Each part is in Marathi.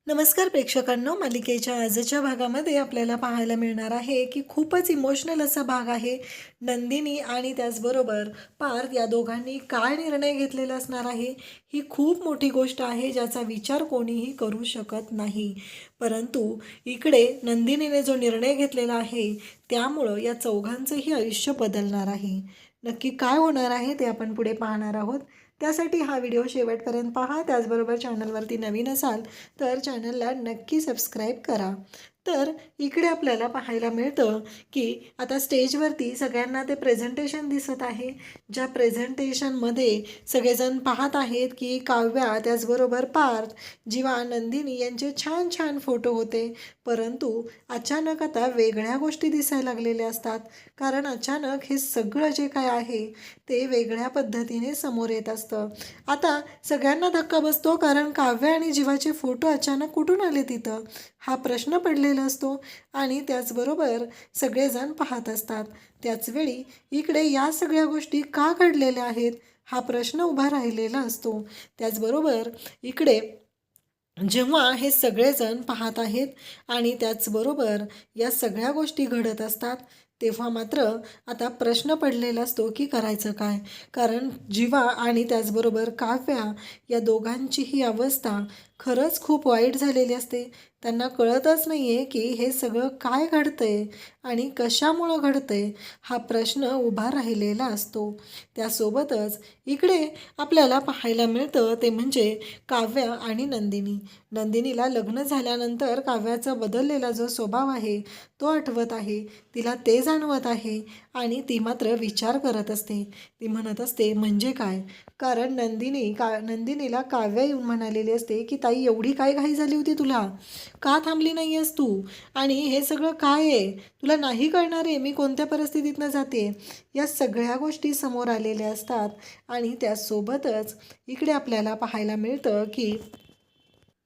नमस्कार प्रेक्षकांनो, मालिकेच्या आजच्या भागामध्ये आपल्याला पाहायला मिळणार आहे की खूपच इमोशनल असा भाग आहे. नंदिनी आणि त्याचबरोबर पार्थ या दोघांनी काय निर्णय घेतलेला असणार आहे. ही खूप मोठी गोष्ट आहे ज्याचा विचार कोणीही करू शकत नाही. परंतु इकडे नंदिनीने जो निर्णय घेतलेला आहे त्यामुळं या चौघांचंही आयुष्य बदलणार आहे. नक्की काय होणार आहे ते आपण पुढे पाहणार आहोत. त्यासाठी हा व्हिडिओ शेवटपर्यंत पहा. त्याचबरोबर चॅनलवरती नवीन असाल तर चॅनलला नक्की सबस्क्राईब करा. तर इकडे आपल्याला पाहायला मिळतं की आता स्टेजवरती सगळ्यांना ते प्रेझेंटेशन दिसत आहे. ज्या प्रेझेंटेशनमध्ये सगळेजण पाहत आहेत की काव्या त्याचबरोबर पार्थ, जीवा, नंदिनी यांचे छान छान फोटो होते. परंतु अचानक आता वेगळ्या गोष्टी दिसायला लागलेल्या असतात. कारण अचानक हे सगळं जे काय आहे ते वेगळ्या पद्धतीने समोर येत असतं. आता सगळ्यांना धक्का बसतो, कारण काव्य आणि जीवाचे फोटो अचानक कुठून आले तिथं, हा प्रश्न पडलेला असतो. आणि त्याचबरोबर सगळेजण पाहत असतात. त्याचवेळी इकडे या सगळ्या गोष्टी का घडलेल्या आहेत हा प्रश्न उभा राहिलेला असतो. त्याचबरोबर इकडे जेव्हा हे सगळेजण पाहत आहेत आणि त्याचबरोबर या सगळ्या गोष्टी घडत असतात, तेव्हा मात्र आता प्रश्न पडलेला असतो की करायचं काय. कारण जीवा आणि त्याचबरोबर काव्या या दोघांची ही अवस्था खरंच खूप वाईट झालेली असते. त्यांना कळतच नाही आहे की हे सगळं काय घडतंय आणि कशामुळं घडतंय, हा प्रश्न उभा राहिलेला असतो. त्यासोबतच इकडे आपल्याला पाहायला मिळतं ते म्हणजे काव्य आणि नंदिनी. नंदिनीला लग्न झाल्यानंतर काव्याचा बदललेला जो स्वभाव आहे तो आठवत आहे. तिला ते जाणवत आहे आणि ती मात्र विचार करत असते. ती म्हणत असते म्हणजे काय. कारण नंदिनीला काव्य येऊन म्हणालेली असते की ताई, एवढी काय घाई झाली होती तुला, का थांबली नाही आहेस तू, आणि हे सगळं काय आहे, तुला नाही कळणार आहे मी कोणत्या परिस्थितीतनं जाते. या सगळ्या गोष्टी समोर आलेल्या असतात. आणि त्यासोबतच इकडे आपल्याला पाहायला मिळतं की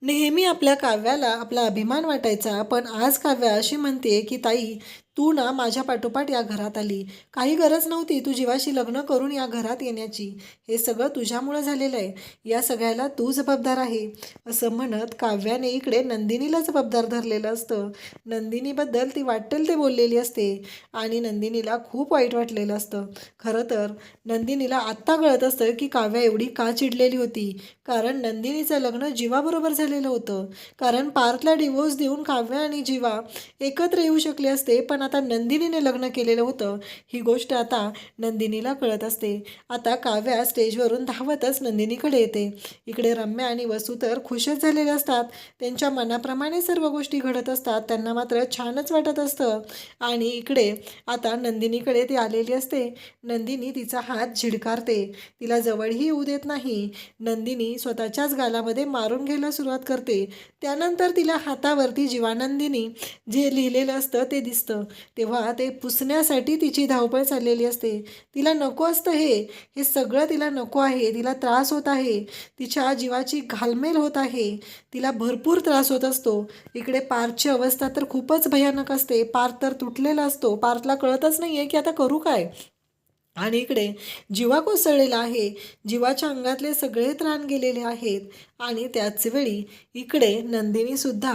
नेहमी आपल्या काव्याला आपला अभिमान वाटायचा, पण आज काव्या अशी म्हणते की ताई, तू ना माझ्या पाठोपाठ या घरात आली. काही गरज नव्हती तू जीवाशी लग्न करून या घरात येण्याची. हे सगळं तुझ्यामुळं झालेलं आहे. या सगळ्याला तू जबाबदार आहे. असं म्हणत काव्याने इकडे नंदिनीला जबाबदार धरलेलं असतं. नंदिनीबद्दल ती वाटेल ते बोललेली असते आणि नंदिनीला खूप वाईट वाटलेलं असतं. खरं तर नंदिनीला आत्ता कळत असतं की काव्या एवढी का चिडलेली होती. कारण नंदिनीचं लग्न जीवाबरोबर झालेलं होतं. कारण पार्थला डिवोर्स देऊन काव्य आणि जीवा एकत्र येऊ शकले असते, पण आता नंदिनीने लग्न केलेलं होतं. ही गोष्ट आता नंदिनीला कळत असते. आता काव्या स्टेजवरून धावतच नंदिनीकडे येते. इकडे रम्या आणि वसू तर खुशच झालेले असतात. त्यांच्या मनाप्रमाणे सर्व गोष्टी घडत असतात. त्यांना मात्र छानच वाटत असतं. आणि इकडे आता नंदिनीकडे ती आलेली असते. नंदिनी तिचा हात झिडकारते, तिला जवळही येऊ देत नाही. नंदिनी स्वतःच्याच गालामध्ये मारून घ्यायला सुरुवात करते. त्यानंतर तिला हातावरती जीवानंदिनी जे लिहिलेलं असतं ते दिसतं. तेव्हा ते पुसण्यासाठी तिची धावपळ चाललेली असते. तिला नको असतं हे सगळं तिला नको आहे. तिला त्रास होत आहे. तिच्या जीवाची घालमेल होत आहे. तिला भरपूर त्रास होत असतो. इकडे पार्थची अवस्था तर खूपच भयानक असते. पार्थ तर तुटलेला असतो. पार्थला कळतच नाही आहे की आता करू काय. आणि इकडे जीवा कोसळलेला आहे. जीवाच्या अंगातले सगळे त्राण गेलेले आहेत. आणि त्याचवेळी इकडे नंदिनीसुद्धा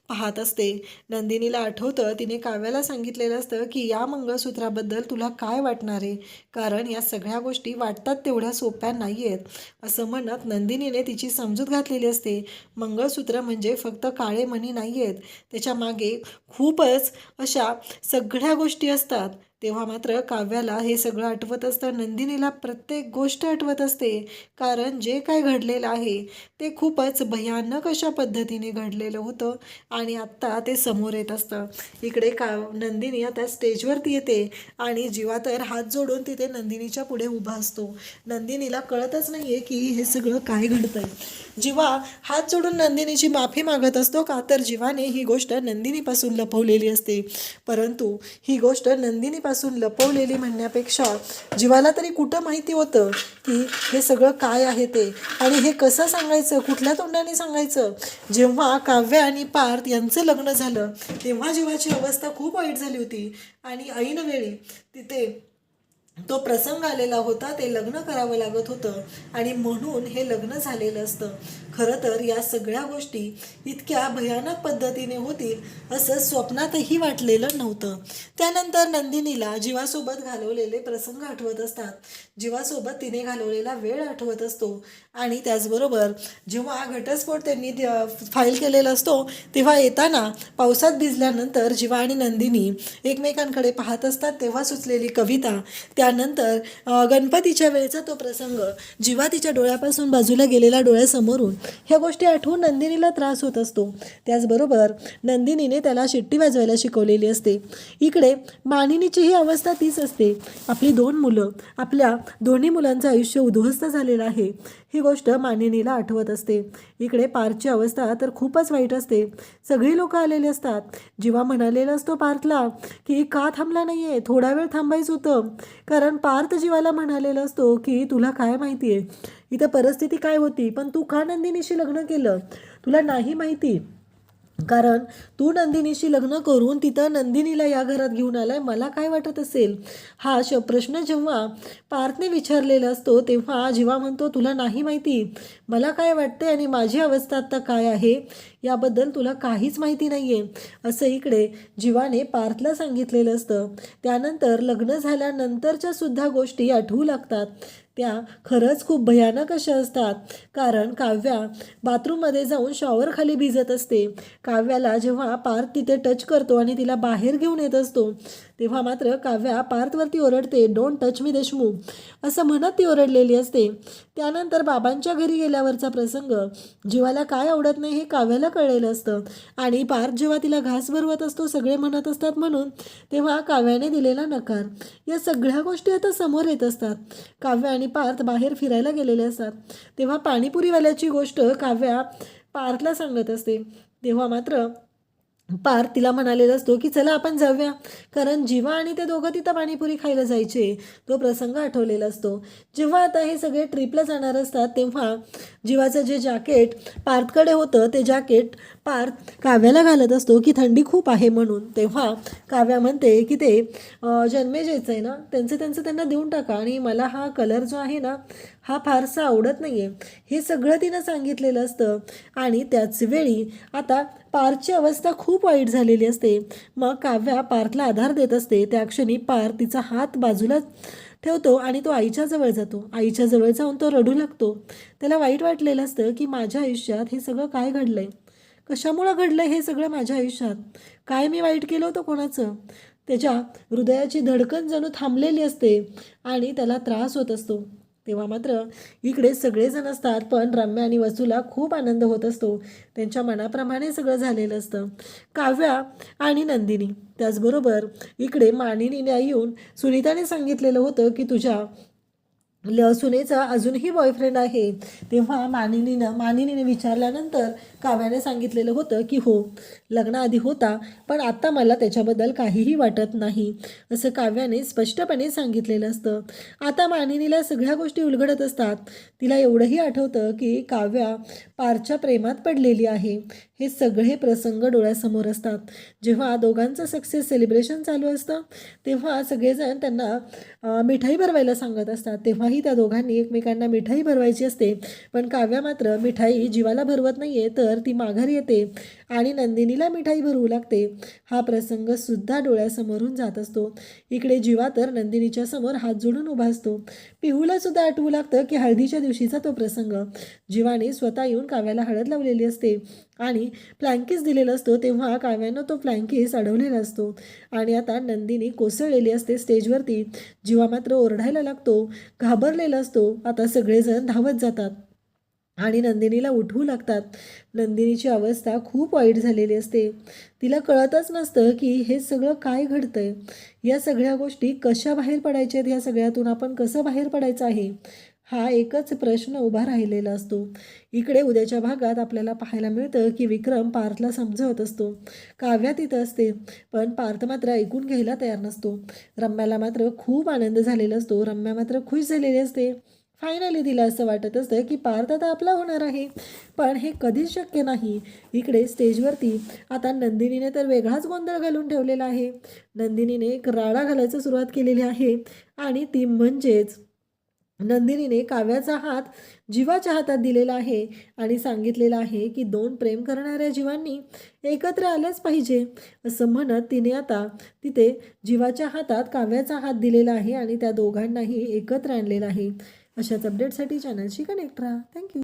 पाहत असते. नंदिनीला आठवतं तिने काव्याला सांगितलेलं असतं की या मंगळसूत्राबद्दल तुला काय वाटणार आहे, कारण या सगळ्या गोष्टी वाटतात तेवढ्या सोप्या नाही आहेत. असं म्हणत नंदिनीने तिची समजूत घातलेली असते. मंगळसूत्र म्हणजे फक्त काळे मणी नाही आहेत, त्याच्यामागे खूपच अशा सगळ्या गोष्टी असतात. तेव्हा मात्र काव्याला हे सगळं आठवत असतं. नंदिनीला प्रत्येक गोष्ट आठवत असते. कारण जे काय घडलेलं आहे ते खूपच भयानक अशा पद्धतीने घडलेलं होतं आणि आत्ता ते समोर येत असतं. इकडे नंदिनी आता स्टेजवरती येते आणि जीवा तर हात जोडून तिथे नंदिनीच्या पुढे उभा असतो. नंदिनीला कळतच नाही आहे की हे सगळं काय घडतंय. जीवा हात जोडून नंदिनीची माफी मागत असतो, का तर जीवाने ही गोष्ट नंदिनीपासून लपवलेली असते. परंतु ही गोष्ट नंदिनीपासून लपवलेली म्हणण्यापेक्षा जीवाला तरी कुठं माहिती होतं की हे सगळं काय आहे ते, आणि हे कसं सांगायचं, कुठल्या तोंडाने सांगायचं. जेव्हा काव्य आणि पार्थ यांचं लग्न झालं तेव्हा जीवाची अवस्था खूप वाईट झाली होती आणि ऐनवेळी तिथे तो प्रसंग आलेला होता. ते लग्न करावं लागत होतं आणि म्हणून हे लग्न झालेलं असतं. खरं तर या सगळ्या गोष्टी इतक्या भयानक पद्धतीने होतील असं स्वप्नातही वाटलेलं नव्हतं. त्यानंतर नंदिनीला जीवासोबत घालवलेले प्रसंग आठवत असतात. जीवासोबत तिने घालवलेला वेळ आठवत असतो आणि त्याचबरोबर जेव्हा घटस्फोट त्यांनी फाईल केलेला असतो तेव्हा येताना पावसात भिजल्यानंतर जीवा आणि नंदिनी एकमेकांकडे पाहत असतात तेव्हा सुचलेली कविता, त्यानंतर गणपतीच्या वेळेचा तो प्रसंग, जीवा तिच्या डोळ्यापासून बाजूला गेलेला डोळ्यासमोरून, ह्या गोष्टी आठवून नंदिनीला त्रास होत असतो. त्याचबरोबर नंदिनीने त्याला शिट्टी वाजवायला शिकवलेली असते. इकडे मानिनीचीही अवस्था तीच असते. आपली 2 मुलं, आपल्या दोन्ही मुलांचं आयुष्य उद्ध्वस्त झालेलं आहे ही गोष्ट मानिनीला आठवत असते. इकडे पार्थची अवस्था तर खूपच वाईट असते. सगळी लोकं आलेली असतात. जीवा म्हणालेला असतो पार्थला की का थांबला नाही आहे, थोडा वेळ थांबायचं होतं. कारण पार्थ जीवाला म्हणालेला असतो की तुला काय माहिती आहे इथं परिस्थिती काय होती, पण तू का नंदिनीशी लग्न केलं तुला नाही माहिती. कारण तू नंदिनीशी लग्न करून तिथं नंदिनीला या घरात घेऊन आलाय, मला काय वाटत असेल. हा प्रश्न जेव्हा पार्थने विचारलेला असतो तेव्हा जीवा म्हणतो तुला नाही माहिती, मला काय वाटते आणि माझी अवस्था आता काय आहे याबद्दल तुला काहीच माहिती नाही आहे, असं इकडे जीवाने पार्थला सांगितलेलं असतं. त्यानंतर लग्न झाल्यानंतरच्या सुद्धा गोष्टी आठवू लागतात. त्या खरंच खूप भयानक अशा असतात. कारण काव्या बाथरूममध्ये जाऊन शॉवर खाली भिजत असते. काव्याला जेव्हा पार्थ तिथे टच करतो आणि तिला बाहेर घेऊन येत असतो तेव्हा मात्र काव्या पार्थवरती ओरडते, डोंट टच मी देशमुख असं म्हणत ती ओरडलेली असते. त्यानंतर बाबांच्या घरी गेल्यावरचा प्रसंग, जीवाला काय आवडत नाही हे काव्याला कळलेलं असतं आणि पार्थ जेव्हा तिला घास भरवत असतो सगळे म्हणत असतात म्हणून, तेव्हा काव्याने दिलेला नकार, या सगळ्या गोष्टी आता समोर येत असतात. काव्या आणि पार्थ बाहेर फिरायला गेलेले असतात तेव्हा पाणीपुरीवाल्याची गोष्ट काव्या पार्थला सांगत असते. तेव्हा मात्र पार्थ तिला म्हणालेला असतो की चला आपण जाऊया, कारण जीवा आणि ते दोघं तिथं पाणीपुरी खायला जायचे तो प्रसंग आठवलेला असतो. जेव्हा आता हे सगळे ट्रिपला जाणार असतात तेव्हा जीवाचं जे जॅकेट पार्थकडे होतं ते जॅकेट पार्थ काव्याला घालत असतो की थंडी खूप आहे म्हणून. तेव्हा काव्या म्हणते की ते जन्मेजयचं आहे ना, त्यांचं त्यांना देऊन टाका आणि मला हा कलर जो आहे ना हा फारसा आवडत नाही आहे, हे सगळं तिनं सांगितलेलं असतं. आणि त्याच वेळी आता पार्थची अवस्था खूप वाईट झालेली असते. मग काव्या पार्थला आधार देत असते. त्या क्षणी पार्थ तिचा हात बाजूला ठेवतो आणि तो आईच्या जवळ जातो. आईच्या जवळ जाऊन तो रडू लागतो. त्याला वाईट वाटलेलं असतं की माझ्या आयुष्यात हे सगळं काय घडलंय, कशामुळं घडलंय हे सगळं माझ्या आयुष्यात, काय मी वाईट केलं होतं कोणाचं. त्याच्या हृदयाची धडकन जणू थांबलेली असते आणि त्याला त्रास होत असतो. तेव्हा मात्र इकडे सगळेजण असतात पण रम्या आणि वसूला खूप आनंद होत असतो. त्यांच्या मनाप्रमाणे सगळं झालेलं असतं. काव्या आणि नंदिनी, त्याचबरोबर इकडे मानिनीने येऊन सुनीताने सांगितलेलं होतं की तुझ्या सुनेचा अजूनही बॉयफ्रेंड आहे. तेव्हा मानिनीने विचारल्यानंतर काव्याने सांगितलेलं होतं की हो, लग्नाआधी होता पण आता मला त्याच्याबद्दल काहीही वाटत नाही असं काव्याने स्पष्टपणे सांगितलेलं असतं. आता मानिनीला सगळ्या गोष्टी उलगडत असतात. तिला एवढंही आठवतं की काव्या पारच्या प्रेमात पडलेली आहे. हे सगळे प्रसंग डोळ्यासमोर असतात. जेव्हा दोघांचं सक्सेस सेलिब्रेशन चालू असतं तेव्हा सगळेजण त्यांना मिठाई भरवायला सांगत असतात. तेव्हाही त्या दोघांनी एकमेकांना मिठाई भरवायची असते पण काव्या मात्र मिठाई जीवाला भरवत नाही आहे तर ती माघारी येते आणि नंदिनीला मिठाई भरवू लागते. हा प्रसंग सुद्धा डोळ्यासमोरून जात असतो. इकडे जीवा तर नंदिनीच्या समोर हात जोडून उभा असतो. पिहूला सुद्धा आठवू लागतं की हळदीच्या दिवशीचा तो प्रसंग, जीवाने स्वतः येऊन काव्याला हळद लावलेली असते आणि फ्लँकीस दिलेला असतो. तेव्हा काव्यानं तो फ्लँकीस अडवलेला असतो आणि आता नंदिनी कोसळलेली असते स्टेजवरती. जीवा मात्र ओरडायला लागतो, घाबरलेला असतो. आता सगळेजण धावत जातात आणि नंदिनीला उठवू लागतात. नंदिनीची अवस्था खूप वाईट झालेली असते. तिला कळतच नसतं की हे सगळं काय घडतंय, या सगळ्या गोष्टी कशा बाहेर पडायच्या आहेत, या सगळ्यातून आपण कसं बाहेर पडायचं आहे, हा एकच प्रश्न उभा राहिलेला असतो. इकडे उद्याच्या भागात आपल्याला पाहायला मिळतं की विक्रम पार्थला समजवत असतो. काव्या तिथं असते पण पार्थ मात्र ऐकून घ्यायला तयार नसतो. रम्याला मात्र खूप आनंद झालेला असतो. रम्या मात्र खुश झालेली असते. फायनली तिला असं वाटत असतं की पार्थ आता आपला होणार आहे, पण हे कधीच शक्य नाही. इकडे स्टेजवरती आता नंदिनीने तर वेगळाच गोंधळ घालून ठेवलेला आहे. नंदिनीने एक राडा घालायला सुरुवात केलेली आहे आणि ती म्हणजेच नंदिनीने काव्याचा हात जीवाच्या हातात दिलेला आहे आणि सांगितलेलं आहे की दोन प्रेम करणाऱ्या जीवांनी एकत्र आलंच पाहिजे असं म्हणत तिने आता तिथे जीवाच्या हातात काव्याचा हात दिलेला आहे आणि त्या दोघांनाही एकत्र आणलेला आहे. अशाच अपडेटसाठी चॅनलशी कनेक्ट राहा. थँक्यू.